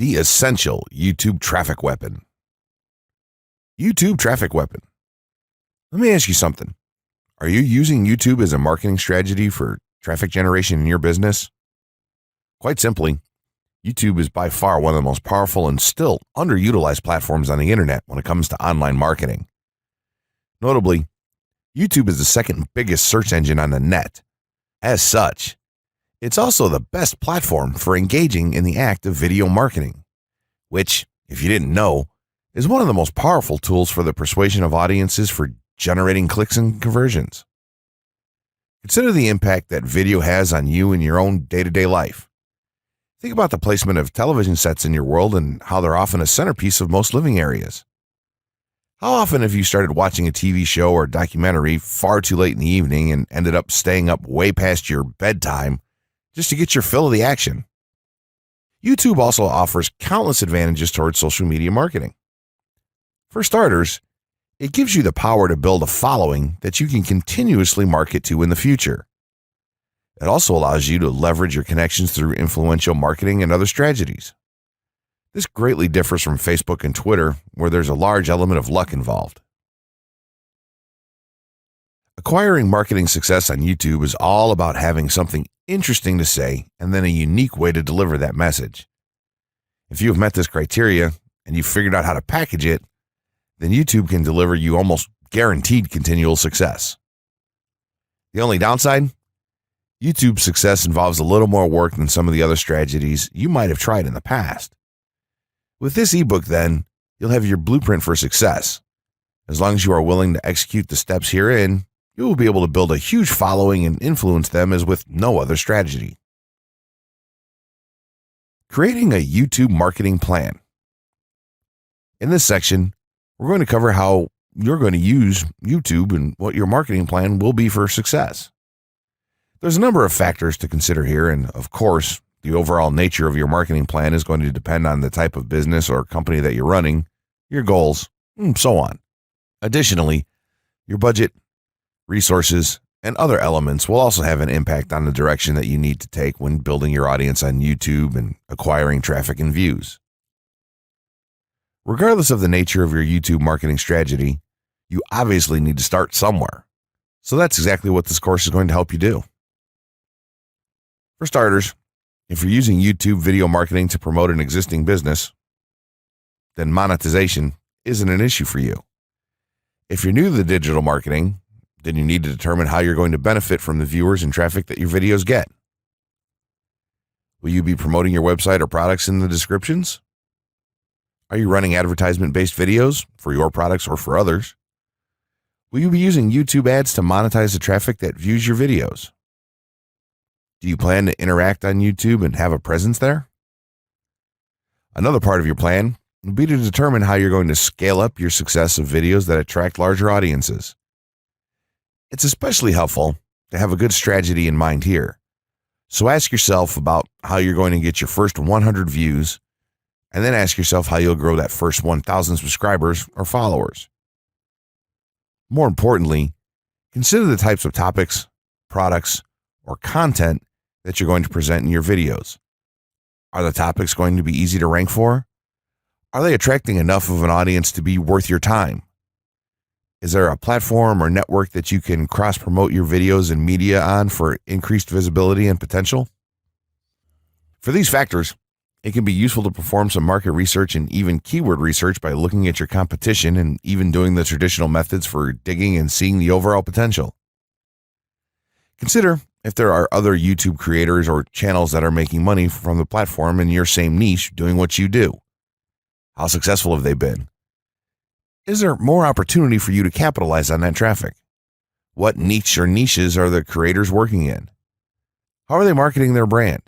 The essential YouTube traffic weapon. YouTube traffic weapon. Let me ask you something. Are you using YouTube as a marketing strategy for traffic generation in your business? Quite simply, YouTube is by far one of the most powerful and still underutilized platforms on the internet when it comes to online marketing. Notably, YouTube is the second biggest search engine on the net. As such, it's also the best platform for engaging in the act of video marketing, which, if you didn't know, is one of the most powerful tools for the persuasion of audiences for generating clicks and conversions. Consider the impact that video has on you in your own day-to-day life. Think about the placement of television sets in your world and how they're often a centerpiece of most living areas. How often have you started watching a TV show or documentary far too late in the evening and ended up staying up way past your bedtime just to get your fill of the action? YouTube also offers countless advantages towards social media marketing. For starters, it gives you the power to build a following that you can continuously market to in the future. It also allows you to leverage your connections through influential marketing and other strategies. This greatly differs from Facebook and Twitter, where there's a large element of luck involved. Acquiring marketing success on YouTube is all about having something interesting to say and then a unique way to deliver that message. If you have met this criteria and you've figured out how to package it, then YouTube can deliver you almost guaranteed continual success. The only downside? YouTube's success involves a little more work than some of the other strategies you might have tried in the past. With this ebook, then, you'll have your blueprint for success. As long as you are willing to execute the steps herein, you will be able to build a huge following and influence them as with no other strategy. Creating a YouTube marketing plan. In this section, we're going to cover how you're going to use YouTube and what your marketing plan will be for success. There's a number of factors to consider here, and of course, the overall nature of your marketing plan is going to depend on the type of business or company that you're running, your goals, and so on. Additionally, your budget, resources, and other elements will also have an impact on the direction that you need to take when building your audience on YouTube and acquiring traffic and views. Regardless of the nature of your YouTube marketing strategy, you obviously need to start somewhere. So that's exactly what this course is going to help you do. For starters, if you're using YouTube video marketing to promote an existing business, then monetization isn't an issue for you. If you're new to the digital marketing, then you need to determine how you're going to benefit from the viewers and traffic that your videos get. Will you be promoting your website or products in the descriptions? Are you running advertisement-based videos for your products or for others? Will you be using YouTube ads to monetize the traffic that views your videos? Do you plan to interact on YouTube and have a presence there? Another part of your plan will be to determine how you're going to scale up your success of videos that attract larger audiences. It's especially helpful to have a good strategy in mind here. So ask yourself about how you're going to get your first 100 views, and then ask yourself how you'll grow that first 1,000 subscribers or followers. More importantly, consider the types of topics, products, or content that you're going to present in your videos. Are the topics going to be easy to rank for? Are they attracting enough of an audience to be worth your time? Is there a platform or network that you can cross-promote your videos and media on for increased visibility and potential? For these factors, it can be useful to perform some market research and even keyword research by looking at your competition and even doing the traditional methods for digging and seeing the overall potential. Consider if there are other YouTube creators or channels that are making money from the platform in your same niche doing what you do. How successful have they been? Is there more opportunity for you to capitalize on that traffic? What niche or niches are the creators working in? How are they marketing their brand?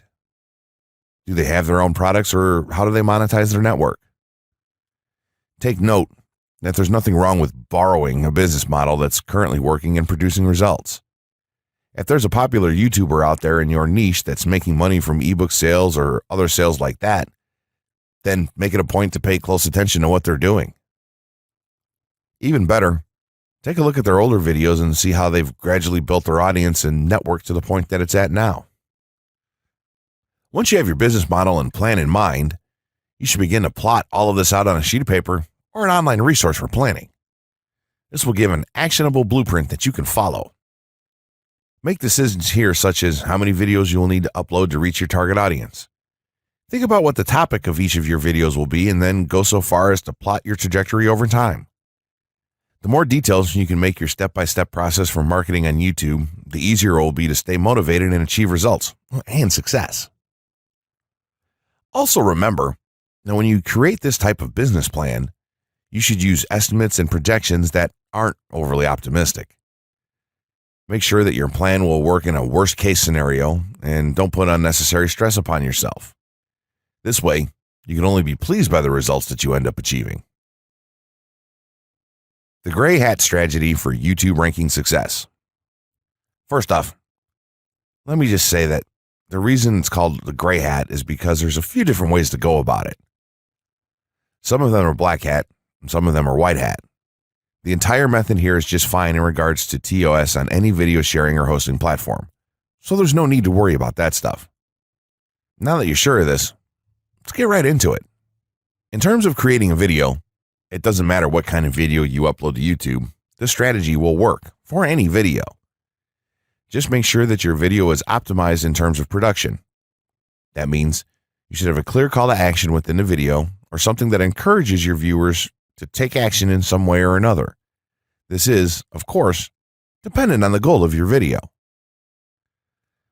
Do they have their own products, or how do they monetize their network? Take note that there's nothing wrong with borrowing a business model that's currently working and producing results. If there's a popular YouTuber out there in your niche that's making money from ebook sales or other sales like that, then make it a point to pay close attention to what they're doing. Even better, take a look at their older videos and see how they've gradually built their audience and network to the point that it's at now. Once you have your business model and plan in mind, You should begin to plot all of this out on a sheet of paper or an online resource for planning. This will give an actionable blueprint that you can follow. Make decisions here, such as how many videos you will need to upload to reach your target audience. Think about what the topic of each of your videos will be, and then go so far as to plot your trajectory over time. The more details you can make your step-by-step process for marketing on YouTube, the easier it will be to stay motivated and achieve results and success. Also remember, now when you create this type of business plan, you should use estimates and projections that aren't overly optimistic. Make sure that your plan will work in a worst-case scenario and don't put unnecessary stress upon yourself. This way, you can only be pleased by the results that you end up achieving. The gray hat strategy for YouTube ranking success. First off, let me just say that the reason it's called the gray hat is because there's a few different ways to go about it. Some of them are black hat, and some of them are white hat. The entire method here is just fine in regards to TOS on any video sharing or hosting platform, so there's no need to worry about that stuff. Now that you're sure of this, let's get right into it. In terms of creating a video, it doesn't matter what kind of video you upload to YouTube, this strategy will work for any video. Just make sure that your video is optimized in terms of production. That means you should have a clear call to action within the video or something that encourages your viewers to take action in some way or another. This is, of course, dependent on the goal of your video.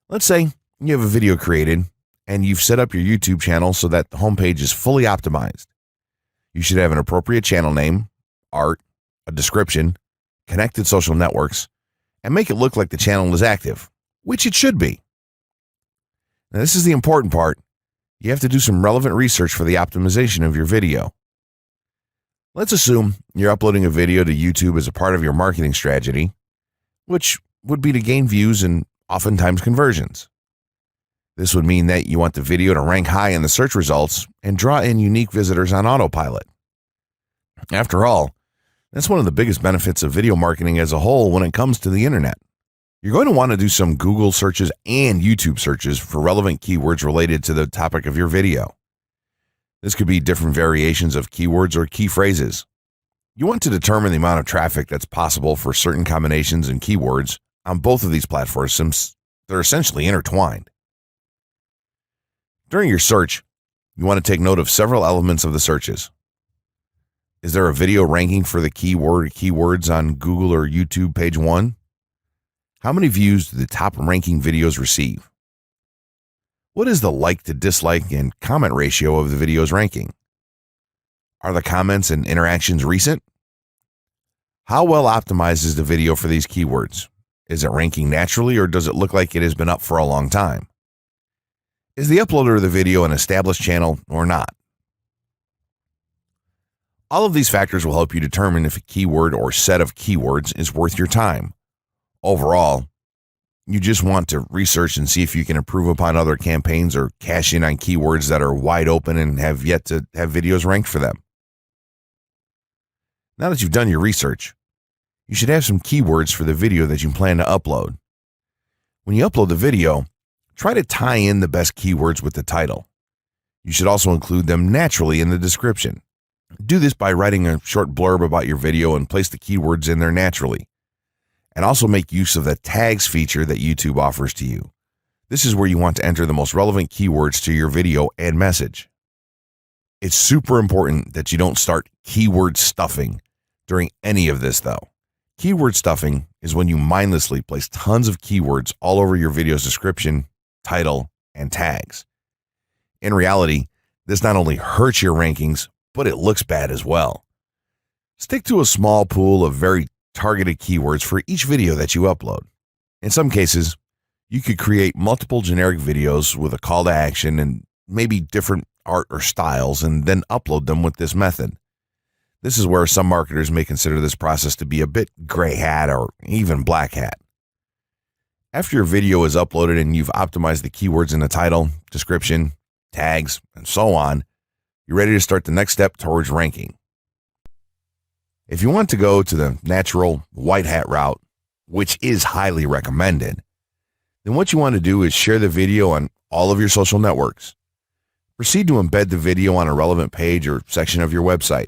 Let's say you have a video created and you've set up your YouTube channel so that the homepage is fully optimized. You should have an appropriate channel name, art, a description, connected social networks, and make it look like the channel is active, which it should be. Now, this is the important part. You have to do some relevant research for the optimization of your video. Let's assume you're uploading a video to YouTube as a part of your marketing strategy, which would be to gain views and oftentimes conversions. This would mean that you want the video to rank high in the search results and draw in unique visitors on autopilot. After all, that's one of the biggest benefits of video marketing as a whole when it comes to the internet. You're going to want to do some Google searches and YouTube searches for relevant keywords related to the topic of your video. This could be different variations of keywords or key phrases. You want to determine the amount of traffic that's possible for certain combinations and keywords on both of these platforms since they're essentially intertwined. During your search, you want to take note of several elements of the searches. Is there a video ranking for the keyword or keywords on Google or YouTube page 1? How many views do the top ranking videos receive? What is the like to dislike and comment ratio of the video's ranking? Are the comments and interactions recent? How well optimized is the video for these keywords? Is it ranking naturally or does it look like it has been up for a long time? Is the uploader of the video an established channel or not? All of these factors will help you determine if a keyword or set of keywords is worth your time. Overall, you just want to research and see if you can improve upon other campaigns or cash in on keywords that are wide open and have yet to have videos ranked for them. Now that you've done your research, you should have some keywords for the video that you plan to upload. When you upload the video, try to tie in the best keywords with the title. You should also include them naturally in the description. Do this by writing a short blurb about your video and place the keywords in there naturally. And also make use of the tags feature that YouTube offers to you. This is where you want to enter the most relevant keywords to your video and message. It's super important that you don't start keyword stuffing during any of this though. Keyword stuffing is when you mindlessly place tons of keywords all over your video's description, title, and tags. In reality, this not only hurts your rankings, but it looks bad as well. Stick to a small pool of very targeted keywords for each video that you upload. In some cases, you could create multiple generic videos with a call to action and maybe different art or styles and then upload them with this method. This is where some marketers may consider this process to be a bit gray hat or even black hat. After your video is uploaded and you've optimized the keywords in the title, description, tags, and so on, you're ready to start the next step towards ranking. If you want to go to the natural white hat route, which is highly recommended, then what you want to do is share the video on all of your social networks. Proceed to embed the video on a relevant page or section of your website.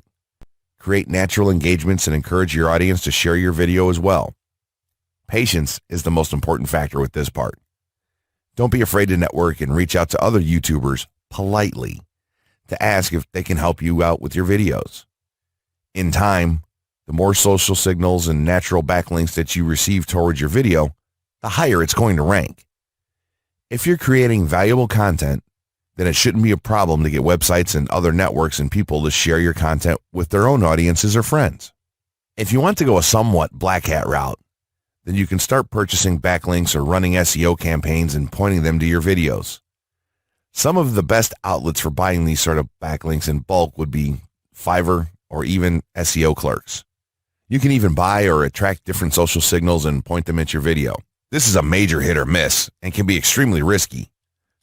Create natural engagements and encourage your audience to share your video as well. Patience is the most important factor with this part. Don't be afraid to network and reach out to other YouTubers politely to ask if they can help you out with your videos. In time, the more social signals and natural backlinks that you receive towards your video, the higher it's going to rank. If you're creating valuable content, then it shouldn't be a problem to get websites and other networks and people to share your content with their own audiences or friends. If you want to go a somewhat black hat route, then you can start purchasing backlinks or running SEO campaigns and pointing them to your videos. Some of the best outlets for buying these sort of backlinks in bulk would be Fiverr or even SEO clerks. You can even buy or attract different social signals and point them at your video. This is a major hit or miss and can be extremely risky,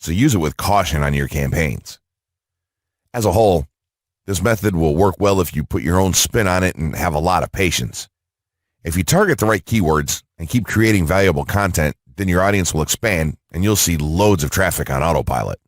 so use it with caution on your campaigns. As a whole, this method will work well if you put your own spin on it and have a lot of patience. If you target the right keywords and keep creating valuable content, then your audience will expand and you'll see loads of traffic on autopilot.